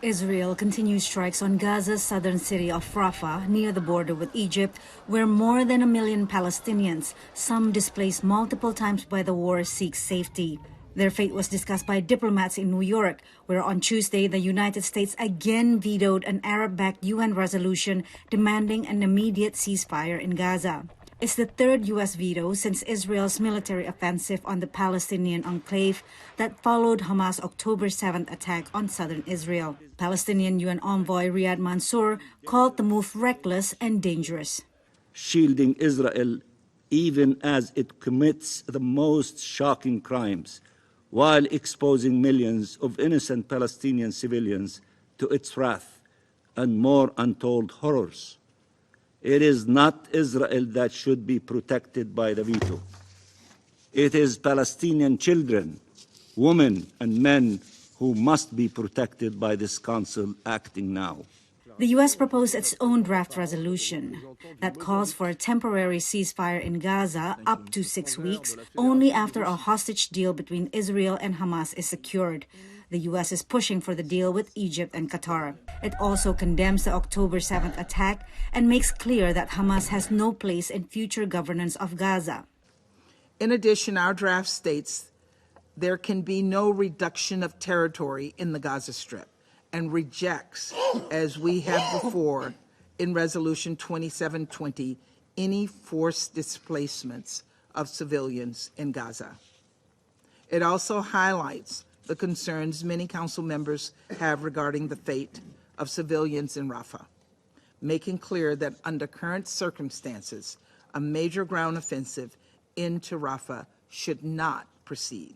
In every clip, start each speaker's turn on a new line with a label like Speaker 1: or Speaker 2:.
Speaker 1: Israel continues strikes on Gaza's southern city of Rafah, near the border with Egypt, where more than 1 million Palestinians, some displaced multiple times by the war, seek safety. Their fate was discussed by diplomats in New York, where on Tuesday the United States again vetoed an Arab-backed UN resolution demanding an immediate ceasefire in Gaza. It's the third U.S. veto since Israel's military offensive on the Palestinian enclave that followed Hamas' October 7th attack on southern Israel. Palestinian UN envoy Riyad Mansour called the move reckless and dangerous.
Speaker 2: Shielding Israel even as it commits the most shocking crimes, while exposing millions of innocent Palestinian civilians to its wrath and more untold horrors. It is not Israel that should be protected by the veto. It is Palestinian children, women, and men who must be protected by this Council acting now.
Speaker 1: The U.S. proposed its own draft resolution that calls for a temporary ceasefire in Gaza up to 6 weeks, only after a hostage deal between Israel and Hamas is secured. The U.S. is pushing for the deal with Egypt and Qatar. It also condemns the October 7th attack and makes clear that Hamas has no place in future governance of Gaza.
Speaker 3: In addition, our draft states there can be no reduction of territory in the Gaza Strip, and rejects, as we have before in Resolution 2720, any forced displacements of civilians in Gaza. It also highlights the concerns many council members have regarding the fate of civilians in Rafah, making clear that under current circumstances, a major ground offensive into Rafah should not proceed.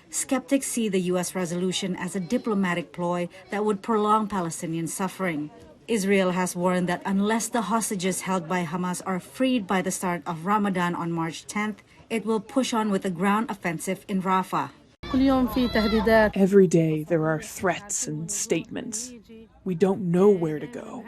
Speaker 1: Skeptics see the U.S. resolution as a diplomatic ploy that would prolong Palestinian suffering. Israel has warned that unless the hostages held by Hamas are freed by the start of Ramadan on March 10th, it will push on with a ground offensive in Rafah.
Speaker 4: Every day there are threats and statements. We don't know where to go.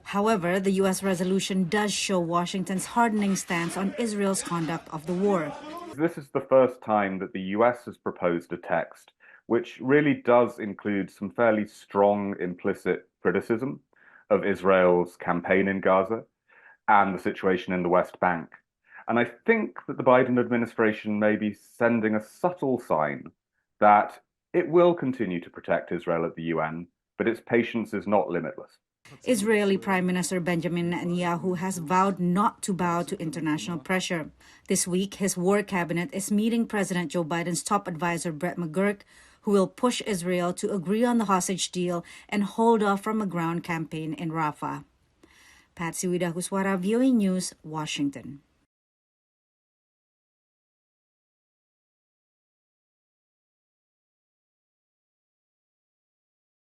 Speaker 1: However, the U.S. resolution does show Washington's hardening stance on Israel's conduct of the war.
Speaker 5: This is the first time that the US has proposed a text which really does include some fairly strong implicit criticism of Israel's campaign in Gaza and the situation in the West Bank. And I think that the Biden administration may be sending a subtle sign that it will continue to protect Israel at the UN, but its patience is not limitless.
Speaker 1: Israeli Prime Minister Benjamin Netanyahu has vowed not to bow to international pressure. This week, his war cabinet is meeting President Joe Biden's top advisor, Brett McGurk, who will push Israel to agree on the hostage deal and hold off from a ground campaign in Rafah. Patsy Widakuswara, VOA News, Washington.